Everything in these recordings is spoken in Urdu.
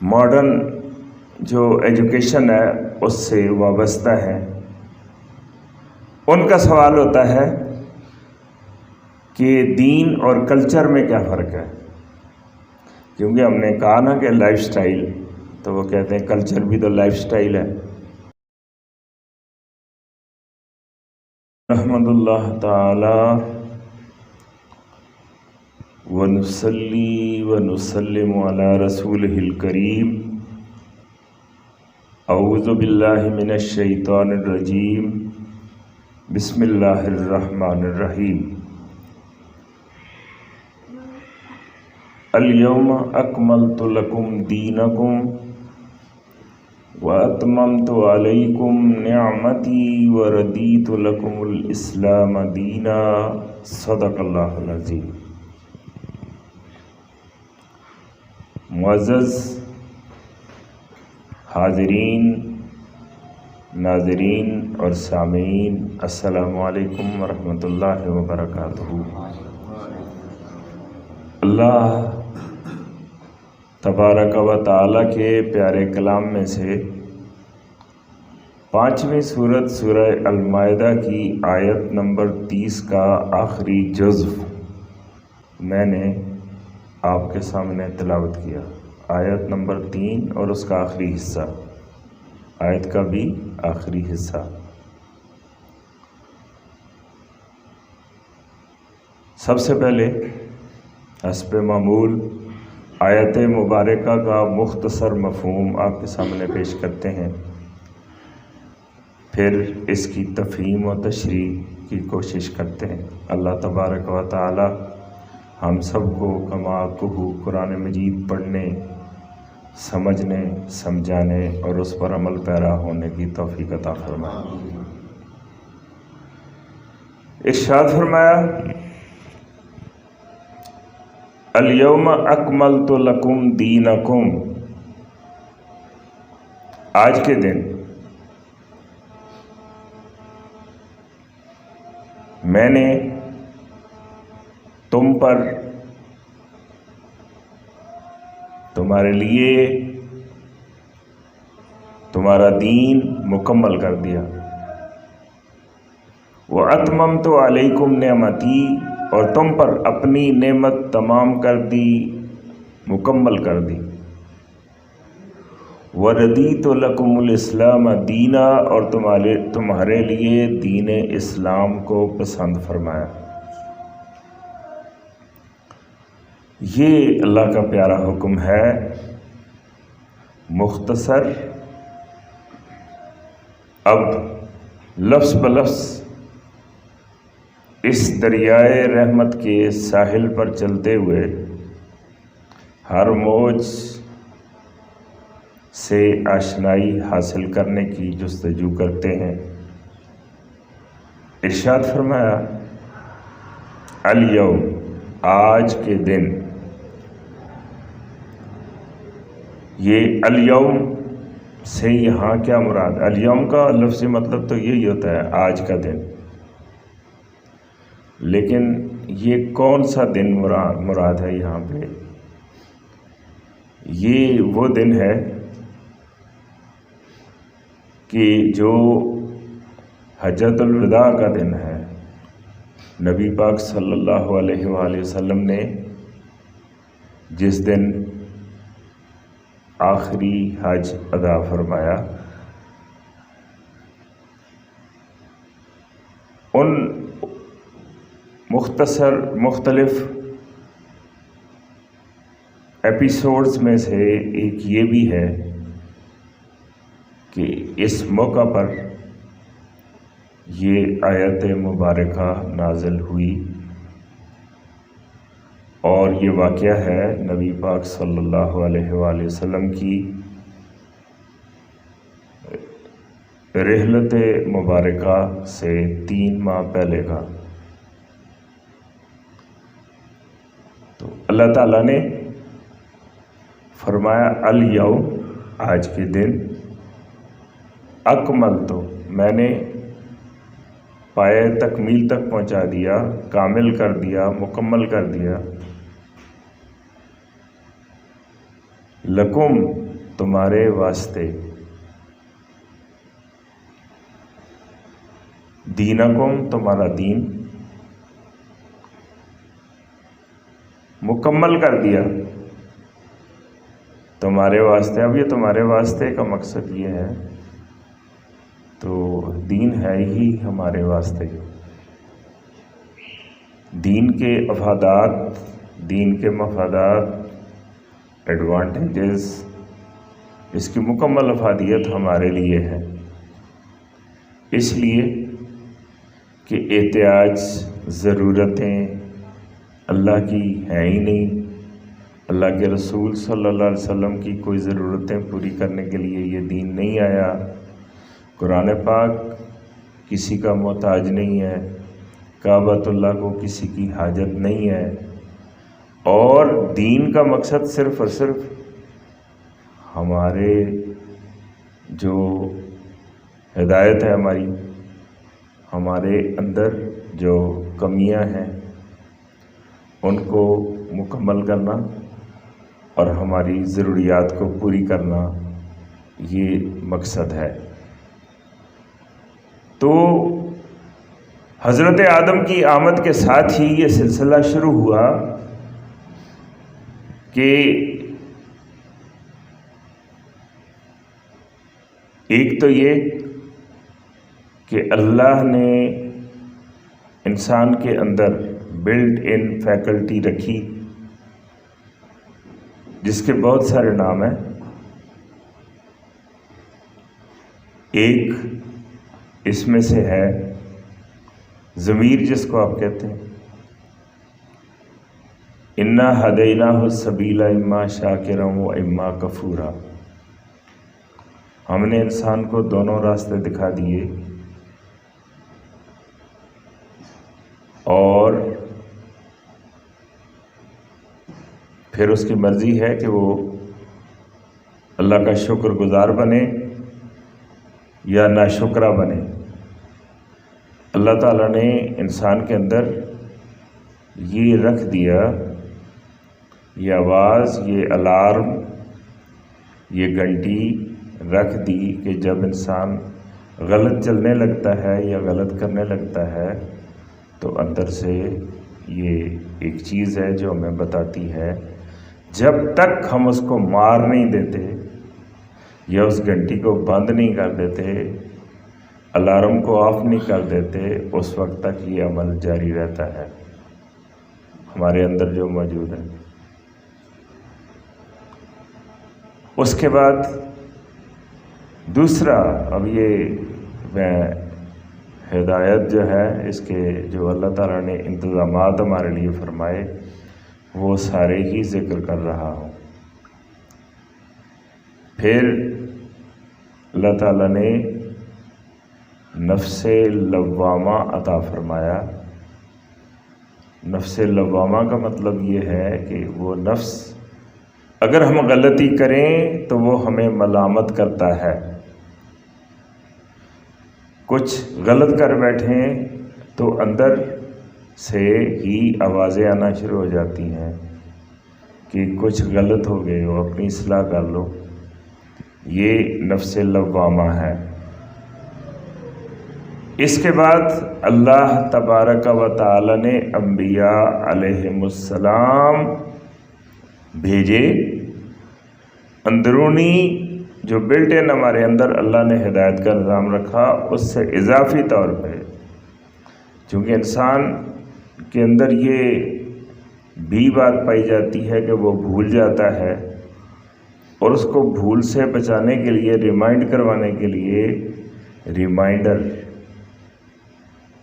ماڈرن جو ایجوکیشن ہے اس سے وابستہ ہیں، ان کا سوال ہوتا ہے کہ دین اور کلچر میں کیا فرق ہے؟ کیونکہ ہم نے کہا نا کہ لائف سٹائل، تو وہ کہتے ہیں کلچر بھی تو لائف سٹائل ہے۔ رحمد اللہ تعالی ونصلی ونسلم علی رسولہ الکریم۔ اعوذ باللہ من الشیطان الرجیم، بسم اللہ الرحمن الرحیم۔ الیوم اکملت لکم دینکم واتممت علیکم نعمتی وردیت لکم الاسلام دینا۔ صدق اللہ العظیم۔ معزز حاضرین، ناظرین اور سامعین، السلام علیکم ورحمۃ اللہ وبرکاتہ۔ اللہ تبارک و تعالیٰ کے پیارے کلام میں سے 5ویں سورت سورہ المائدہ کی آیت نمبر 30 کا آخری جزو میں نے آپ کے سامنے تلاوت کیا۔ آیت نمبر 3 اور اس کا آخری حصہ، آیت کا بھی آخری حصہ۔ سب سے پہلے حسب معمول آیت مبارکہ کا مختصر مفہوم آپ کے سامنے پیش کرتے ہیں، پھر اس کی تفہیم و تشریح کی کوشش کرتے ہیں۔ اللہ تبارک و تعالی ہم سب کو کما کہو قرآن مجید پڑھنے، سمجھنے، سمجھانے اور اس پر عمل پیرا ہونے کی توفیق عطا فرمائے۔ ارشاد فرمایا، الیوم اکملت لکم دینکم، آج کے دن میں نے تم پر، تمہارے لیے تمہارا دین مکمل کر دیا۔ وَأَتْمَمْتُ عَلَيْكُمْ نِعْمَتِي، اور تم پر اپنی نعمت تمام کر دی، مکمل کر دی۔ وَرَضِيتُ لَكُمُ الْإِسْلَامَ دِينًا، اور تمہارے لیے دین اسلام کو پسند فرمایا۔ یہ اللہ کا پیارا حکم ہے، مختصر۔ اب لفظ بلفظ اس دریائے رحمت کے ساحل پر چلتے ہوئے ہر موج سے آشنائی حاصل کرنے کی جستجو کرتے ہیں۔ ارشاد فرمایا، الیوم، آج کے دن۔ یہ الیوم سے یہاں کیا مراد؟ الیوم کا لفظی مطلب تو یہی ہوتا ہے آج کا دن، لیکن یہ کون سا دن مراد ہے یہاں پہ؟ یہ وہ دن ہے کہ جو حجۃ الوداع کا دن ہے۔ نبی پاک صلی اللہ علیہ وآلہ وسلم نے جس دن آخری حج ادا فرمایا، ان مختلف ایپیسوڈز میں سے ایک یہ بھی ہے کہ اس موقع پر یہ آیت مبارکہ نازل ہوئی، اور یہ واقعہ ہے نبی پاک صلی اللہ علیہ وآلہ وسلم کی رحلت مبارکہ سے 3 ماہ پہلے کا۔ تو اللہ تعالیٰ نے فرمایا، الیوم، آج کے دن، اکملت، میں نے پائے تکمیل تک پہنچا دیا، کامل کر دیا، مکمل کر دیا، لکم، تمہارے واسطے، دینکم تمہارا دین مکمل کر دیا تمہارے واسطے۔ اب یہ تمہارے واسطے کا مقصد یہ ہے، تو دین ہے ہی ہمارے واسطے، دین کے افادات، دین کے مفادات، ایڈوانٹیجز، اس کی مکمل افادیت ہمارے لیے ہے، اس لیے کہ احتیاج، ضرورتیں اللہ کی ہیں ہی نہیں۔ اللہ کے رسول صلی اللہ علیہ وسلم کی کوئی ضرورتیں پوری کرنے کے لیے یہ دین نہیں آیا، قرآن پاک کسی کا محتاج نہیں ہے، کعبۃ اللہ کو کسی کی حاجت نہیں ہے، اور دین کا مقصد صرف اور صرف ہمارے جو ہدایت ہے ہمارے اندر جو کمیاں ہیں ان کو مکمل کرنا اور ہماری ضروریات کو پوری کرنا، یہ مقصد ہے۔ تو حضرت آدم کی آمد کے ساتھ ہی یہ سلسلہ شروع ہوا کہ ایک تو یہ کہ اللہ نے انسان کے اندر بلٹ ان فیکلٹی رکھی، جس کے بہت سارے نام ہیں۔ ایک اس میں سے ہے ضمیر، جس کو آپ کہتے ہیں انا ہدیناہ السبیل اما شاکرا و اما کفورا، ہم نے انسان کو دونوں راستے دکھا دیے، اور پھر اس کی مرضی ہے کہ وہ اللہ کا شکر گزار بنے یا ناشکرا بنے۔ اللہ تعالیٰ نے انسان کے اندر یہ رکھ دیا، یہ آواز، یہ الارم، یہ گھنٹی رکھ دی کہ جب انسان غلط چلنے لگتا ہے یا غلط کرنے لگتا ہے تو اندر سے یہ ایک چیز ہے جو ہمیں بتاتی ہے، جب تک ہم اس کو مار نہیں دیتے یا اس گھنٹی کو بند نہیں کر دیتے، الارم کو آف نہیں کر دیتے، اس وقت تک یہ عمل جاری رہتا ہے ہمارے اندر جو موجود ہے۔ اس کے بعد دوسرا، اب یہ میں ہدایت جو ہے، اس کے جو اللہ تعالیٰ نے انتظامات ہمارے لیے فرمائے وہ سارے ہی ذکر کر رہا ہوں۔ پھر اللہ تعالیٰ نے نفس لوامہ عطا فرمایا۔ نفس لوامہ کا مطلب یہ ہے کہ وہ نفس اگر ہم غلطی کریں تو وہ ہمیں ملامت کرتا ہے، کچھ غلط کر بیٹھیں تو اندر سے ہی آوازیں آنا شروع ہو جاتی ہیں کہ کچھ غلط ہو گئے ہو، اپنی اصلاح کر لو۔ یہ نفس لوامہ ہے۔ اس کے بعد اللہ تبارک و تعالی نے انبیاء علیہم السلام بھیجے۔ اندرونی جو بلٹ ان ہمارے اندر اللہ نے ہدایت کا نظام رکھا، اس سے اضافی طور پہ چونکہ انسان کے اندر یہ بھی بات پائی جاتی ہے کہ وہ بھول جاتا ہے، اور اس کو بھول سے بچانے کے لیے، ریمائنڈ کروانے کے لیے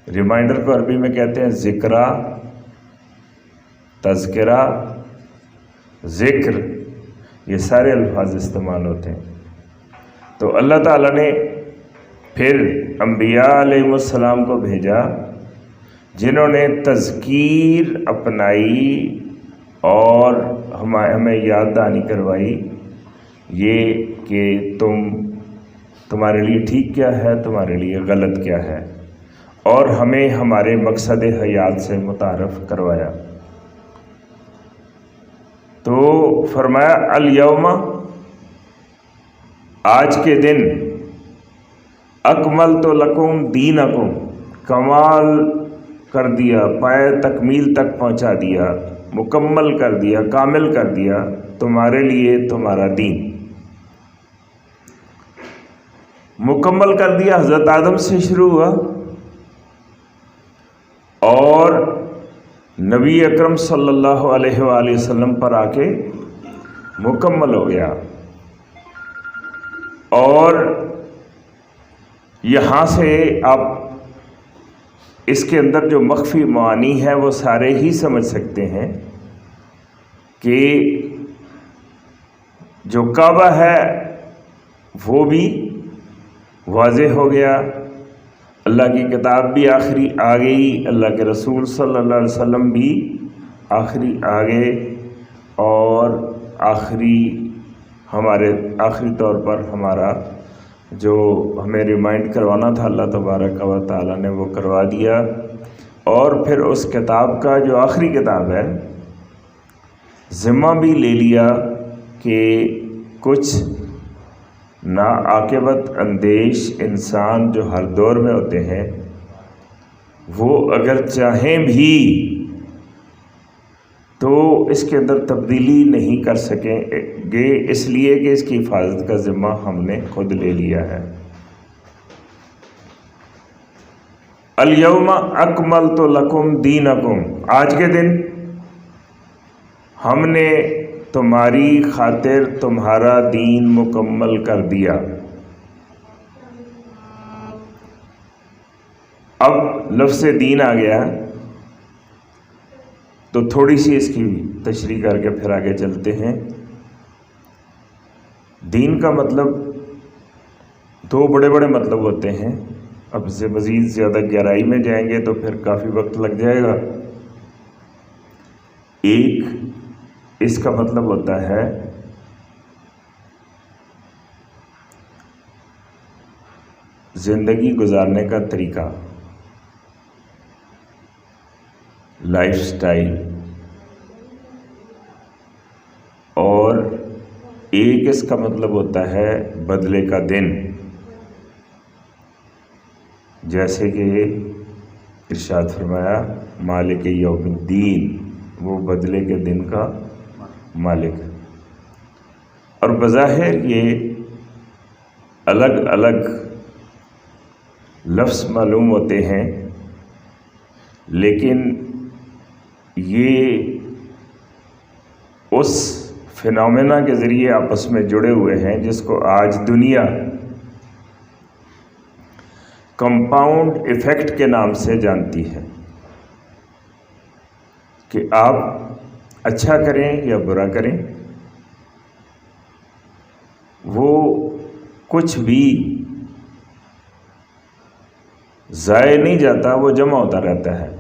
ریمائنڈر کو عربی میں کہتے ہیں ذکرہ، تذکرہ، ذکر، یہ سارے الفاظ استعمال ہوتے ہیں۔ تو اللہ تعالیٰ نے پھر انبیاء علیہ السلام کو بھیجا، جنہوں نے تذکیر اپنائی اور ہمیں یاد دہانی کروائی یہ کہ تمہارے لیے ٹھیک کیا ہے، تمہارے لیے غلط کیا ہے، اور ہمیں ہمارے مقصد حیات سے متعارف کروایا۔ تو فرمایا الیوم آج کے دن اکملت لکم دینکم، کمال کر دیا، پائے تکمیل تک پہنچا دیا، مکمل کر دیا، کامل کر دیا تمہارے لیے تمہارا دین۔ مکمل کر دیا حضرت آدم سے شروع ہوا اور نبی اکرم صلی اللہ علیہ وآلہ وسلم پر آ کے مکمل ہو گیا، اور یہاں سے آپ اس کے اندر جو مخفی معانی ہے وہ سارے ہی سمجھ سکتے ہیں کہ جو کعبہ ہے وہ بھی واضح ہو گیا، اللہ کی کتاب بھی آخری آ گئی، اللہ کے رسول صلی اللہ علیہ وسلم بھی آخری آ گئے، اور آخری طور پر ہمارا جو ہمیں ریمائنڈ کروانا تھا اللہ تبارک و تعالیٰ نے وہ کروا دیا، اور پھر اس کتاب کا جو آخری کتاب ہے ذمہ بھی لے لیا کہ کچھ ناعاقبت اندیش انسان جو ہر دور میں ہوتے ہیں وہ اگر چاہیں بھی تو اس کے اندر تبدیلی نہیں کر سکیں گے، اس لیے کہ اس کی حفاظت کا ذمہ ہم نے خود لے لیا ہے۔ الیوم اکملت لکم دینکم، آج کے دن ہم نے تمہاری خاطر تمہارا دین مکمل کر دیا۔ اب لفظ دین آ گیا تو تھوڑی سی اس کی تشریح کر کے پھر آگے چلتے ہیں۔ دین کا مطلب دو بڑے بڑے مطلب ہوتے ہیں، اب سے مزید زیادہ گہرائی میں جائیں گے تو پھر کافی وقت لگ جائے گا۔ ایک اس کا مطلب ہوتا ہے زندگی گزارنے کا طریقہ، لائف سٹائل، اور ایک اس کا مطلب ہوتا ہے بدلے کا دن، جیسے کہ ارشاد فرمایا مالک یوم الدین، وہ بدلے کے دن کا مالک ہے۔ اور بظاہر یہ الگ الگ لفظ معلوم ہوتے ہیں، لیکن یہ اس فینومینا کے ذریعے آپس میں جڑے ہوئے ہیں جس کو آج دنیا کمپاؤنڈ ایفیکٹ کے نام سے جانتی ہے، کہ آپ اچھا کریں یا برا کریں وہ کچھ بھی ضائع نہیں جاتا، وہ جمع ہوتا رہتا ہے،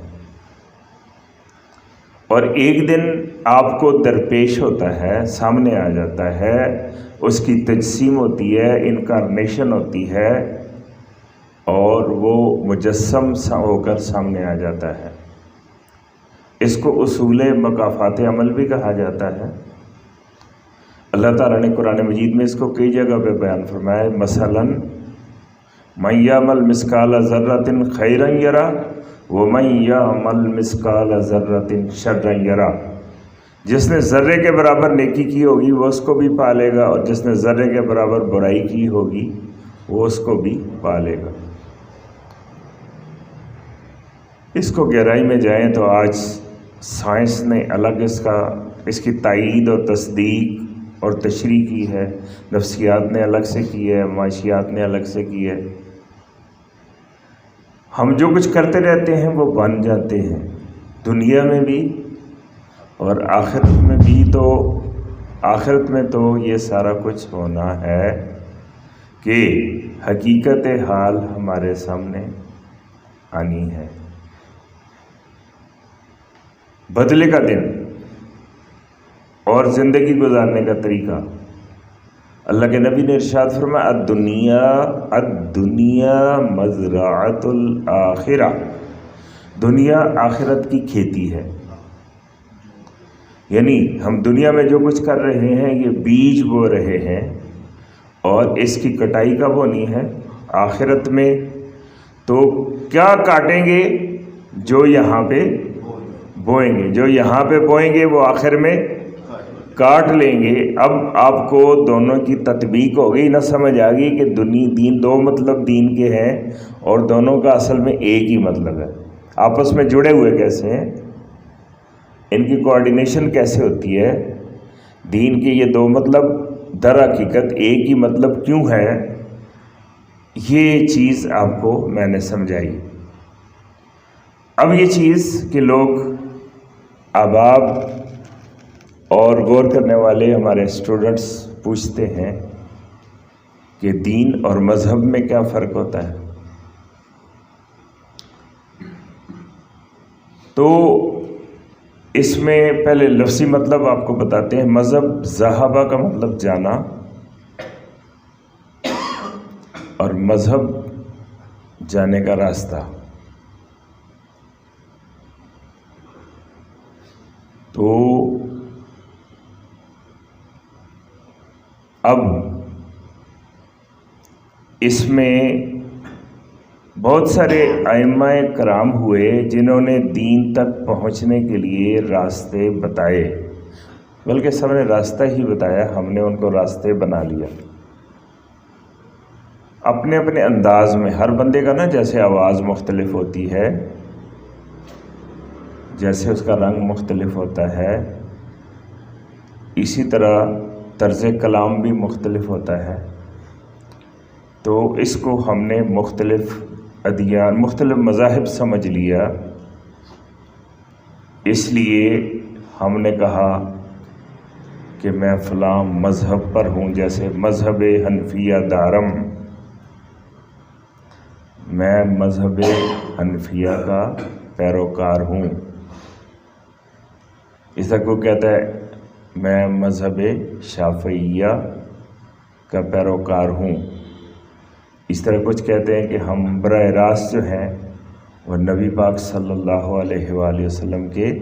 اور ایک دن آپ کو درپیش ہوتا ہے، سامنے آ جاتا ہے، اس کی تجسیم ہوتی ہے، انکارنیشن ہوتی ہے، اور وہ مجسم سا ہو کر سامنے آ جاتا ہے۔ اس کو اصول مکافات عمل بھی کہا جاتا ہے۔ اللہ تعالیٰ نے قرآن مجید میں اس کو کئی جگہ پہ بیان فرمایا، مثلاً من یعمل مثقال ذرۃ خیرا یرا ومن یعمل مثقال ذرۃ شرا یرا، جس نے ذرے کے برابر نیکی کی ہوگی وہ اس کو بھی پالے گا، اور جس نے ذرے کے برابر برائی کی ہوگی وہ اس کو بھی پالے گا۔ اس کو گہرائی میں جائیں تو آج سائنس نے الگ اس کی تائید اور تصدیق اور تشریح کی ہے، نفسیات نے الگ سے کی ہے، معاشیات نے الگ سے کی ہے۔ ہم جو کچھ کرتے رہتے ہیں وہ بن جاتے ہیں، دنیا میں بھی اور آخرت میں بھی۔ تو آخرت میں تو یہ سارا کچھ ہونا ہے کہ حقیقت حال ہمارے سامنے آنی ہے۔ بدلے کا دن اور زندگی گزارنے کا طریقہ، اللہ کے نبی نے ارشاد فرمایا الدنیا مزرعۃ الآخرہ، دنیا آخرت کی کھیتی ہے۔ یعنی ہم دنیا میں جو کچھ کر رہے ہیں یہ بیج بو رہے ہیں، اور اس کی کٹائی کب ہونی ہے؟ آخرت میں۔ تو کیا کاٹیں گے؟ جو یہاں پہ بوئیں گے، جو یہاں پہ بوئیں گے وہ آخر میں کاٹ لیں گے۔ اب آپ کو دونوں کی تطبیق ہو گئی، نہ سمجھ آ گئی کہ دین دو مطلب دین کے ہیں اور دونوں کا اصل میں ایک ہی مطلب ہے۔ آپس میں جڑے ہوئے کیسے ہیں؟ ان کی کوآرڈینیشن کیسے ہوتی ہے؟ دین کے یہ دو مطلب در حقیقت ایک ہی مطلب کیوں ہے؟ یہ چیز آپ کو میں نے سمجھائی۔ اب یہ چیز کہ لوگ احباب اور غور کرنے والے ہمارے اسٹوڈنٹس پوچھتے ہیں کہ دین اور مذہب میں کیا فرق ہوتا ہے؟ تو اس میں پہلے لفظی مطلب آپ کو بتاتے ہیں۔ مذہب ذہابہ کا مطلب جانا، اور مذہب جانے کا راستہ۔ تو اب اس میں بہت سارے ائمہ کرام ہوئے جنہوں نے دین تک پہنچنے کے لیے راستے بتائے، بلکہ سب نے راستہ ہی بتایا، ہم نے ان کو راستے بنا لیا اپنے اپنے انداز میں۔ ہر بندے کا نا جیسے آواز مختلف ہوتی ہے، جیسے اس کا رنگ مختلف ہوتا ہے، اسی طرح طرز کلام بھی مختلف ہوتا ہے۔ تو اس کو ہم نے مختلف ادیان، مختلف مذاہب سمجھ لیا، اس لیے ہم نے کہا کہ میں فلاں مذہب پر ہوں، جیسے مذہب حنفیہ دارم، میں مذہب حنفیہ کا پیروکار ہوں۔ اس طرح کو کہتا ہے میں مذہب شافعیہ کا پیروکار ہوں۔ اس طرح کچھ کہتے ہیں کہ ہم براہ راست جو ہیں وہ نبی پاک صلی اللہ علیہ وآلہ وسلم کے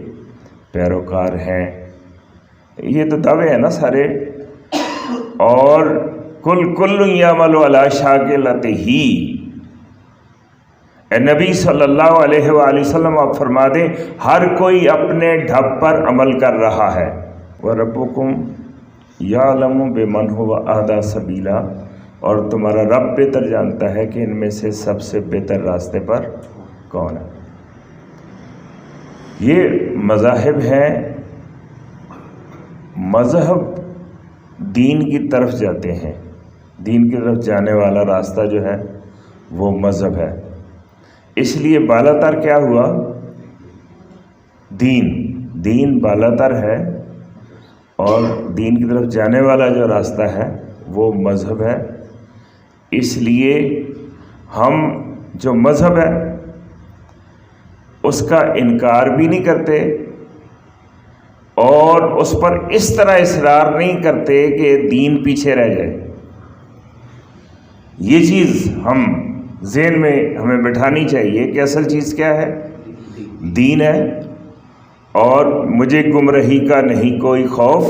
پیروکار ہیں۔ یہ تو دعوے ہیں نا سارے۔ اور کل یعمل علی شاکلتہ، اے نبی صلی اللہ علیہ وآلہ وسلم آپ فرما دیں ہر کوئی اپنے ڈھب پر عمل کر رہا ہے۔ وَرَبُّكُمْ يَعْلَمُ بِمَنْ هُوَ أَهْدَىٰ سَبِيلًا، اور تمہارا رب بہتر جانتا ہے کہ ان میں سے سب سے بہتر راستے پر کون ہے۔ یہ مذاہب ہیں۔ مذہب دین کی طرف جاتے ہیں، دین کی طرف جانے والا راستہ جو ہے وہ مذہب ہے۔ اس لیے بالا تر کیا ہوا؟ دین بالا تر ہے، اور دین کی طرف جانے والا جو راستہ ہے وہ مذہب ہے۔ اس لیے ہم جو مذہب ہے اس کا انکار بھی نہیں کرتے، اور اس پر اس طرح اصرار نہیں کرتے کہ دین پیچھے رہ جائے۔ یہ چیز ہم ذہن میں ہمیں بٹھانی چاہیے کہ اصل چیز کیا ہے؟ دین ہے، اور مجھے گمراہی کا نہیں کوئی خوف،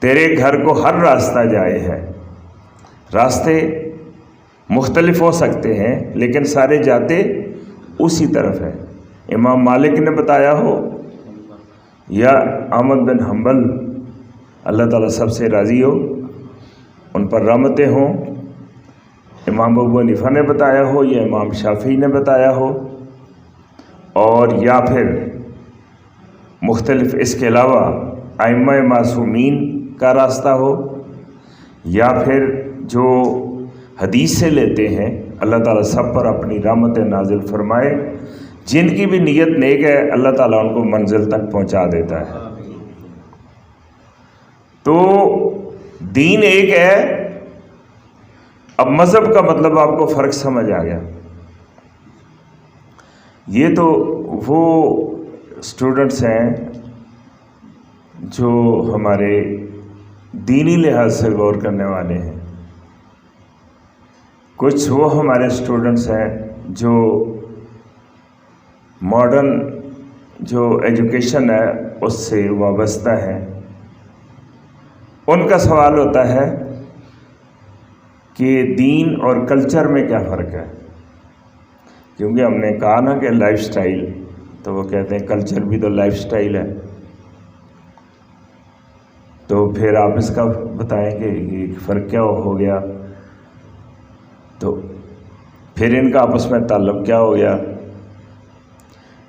تیرے گھر کو ہر راستہ جائے ہے۔ راستے مختلف ہو سکتے ہیں لیکن سارے جاتے اسی طرف ہے۔ امام مالک نے بتایا ہو یا احمد بن حنبل، اللہ تعالیٰ سب سے راضی ہو، ان پر رحمتیں ہوں، امام ابو حنیفہ نے بتایا ہو یا امام شافعی نے بتایا ہو، اور یا پھر مختلف اس کے علاوہ ائمہ معصومین کا راستہ ہو، یا پھر جو حدیث سے لیتے ہیں، اللہ تعالیٰ سب پر اپنی رحمت نازل فرمائے۔ جن کی بھی نیت نیک ہے اللہ تعالیٰ ان کو منزل تک پہنچا دیتا ہے۔ تو دین ایک ہے۔ اب مذہب کا مطلب آپ کو فرق سمجھ آ گیا۔ یہ تو وہ اسٹوڈنٹس ہیں جو ہمارے دینی لحاظ سے غور کرنے والے ہیں۔ کچھ وہ ہمارے اسٹوڈنٹس ہیں جو ماڈرن جو ایجوکیشن ہے اس سے وابستہ ہیں۔ ان کا سوال ہوتا ہے کہ دین اور کلچر میں کیا فرق ہے، کیونکہ ہم نے کہا نا کہ لائف سٹائل، تو وہ کہتے ہیں کلچر بھی تو لائف سٹائل ہے، تو پھر آپ اس کا بتائیں کہ یہ فرق کیا ہو گیا، تو پھر ان کا آپس میں تعلق کیا ہو گیا،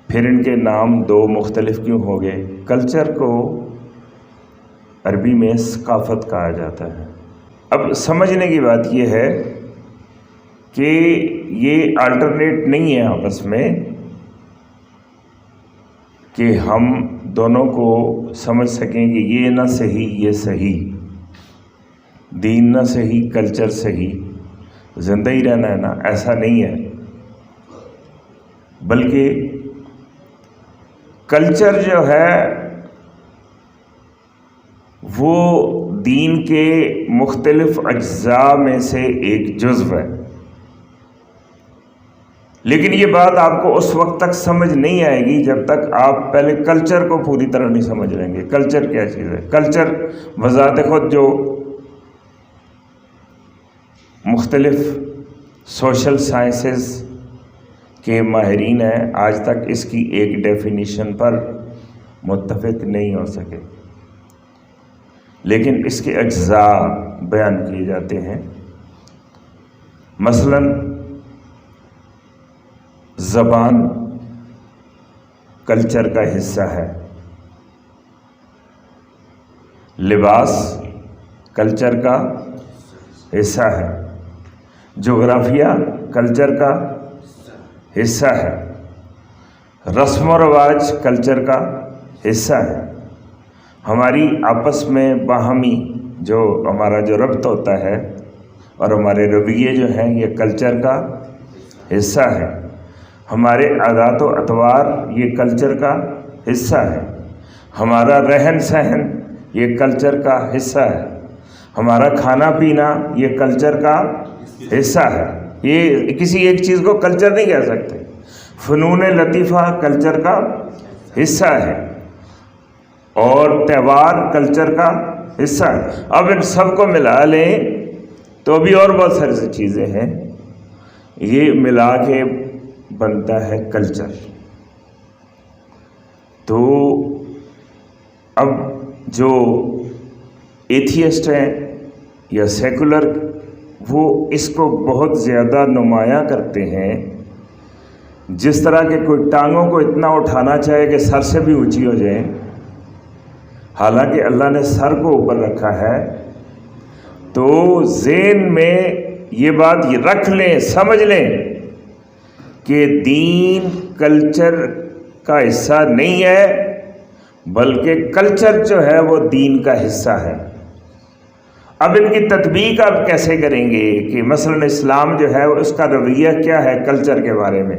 پھر ان کے نام دو مختلف کیوں ہو گئے۔ کلچر کو عربی میں ثقافت کہا جاتا ہے۔ اب سمجھنے کی بات یہ ہے کہ یہ الٹرنیٹ نہیں ہے آپس میں کہ ہم دونوں کو سمجھ سکیں کہ یہ نہ صحیح یہ صحیح، دین نہ صحیح کلچر صحیح، زندہ ہی رہنا ہے نا، ایسا نہیں ہے، بلکہ کلچر جو ہے وہ دین کے مختلف اجزاء میں سے ایک جزو ہے۔ لیکن یہ بات آپ کو اس وقت تک سمجھ نہیں آئے گی جب تک آپ پہلے کلچر کو پوری طرح نہیں سمجھ لیں گے۔ کلچر کیا چیز ہے؟ کلچر بذات خود جو مختلف سوشل سائنسز کے ماہرین ہیں آج تک اس کی ایک ڈیفینیشن پر متفق نہیں ہو سکے، لیکن اس کے اجزاء بیان کیے جاتے ہیں۔ مثلا زبان کلچر کا حصہ ہے، لباس کلچر کا حصہ ہے، جغرافیہ کلچر کا حصہ ہے، رسم و رواج کلچر کا حصہ ہے، ہماری آپس میں باہمی جو ہمارا جو ربط ہوتا ہے اور ہمارے رویے جو ہیں یہ کلچر کا حصہ ہے، ہمارے عادات و اطوار یہ کلچر کا حصہ ہے، ہمارا رہن سہن یہ کلچر کا حصہ ہے، ہمارا کھانا پینا یہ کلچر کا حصہ ہے۔ یہ کسی ایک چیز کو کلچر نہیں کہہ سکتے۔ فنون لطیفہ کلچر کا حصہ ہے اور تہوار کلچر کا حصہ ہے۔ اب ان سب کو ملا لیں تو بھی اور بہت ساری چیزیں ہیں، یہ ملا کے بنتا ہے کلچر۔ تو اب جو ایتھیسٹ ہیں یا سیکولر، وہ اس کو بہت زیادہ نمایاں کرتے ہیں، جس طرح کہ کوئی ٹانگوں کو اتنا اٹھانا چاہے کہ سر سے بھی اونچی ہو جائیں، حالانکہ اللہ نے سر کو اوپر رکھا ہے۔ تو ذہن میں یہ بات یہ رکھ لیں، سمجھ لیں کہ دین کلچر کا حصہ نہیں ہے، بلکہ کلچر جو ہے وہ دین کا حصہ ہے۔ اب ان کی تطبیق آپ کیسے کریں گے کہ مثلا اسلام جو ہے اس کا رویہ کیا ہے کلچر کے بارے میں؟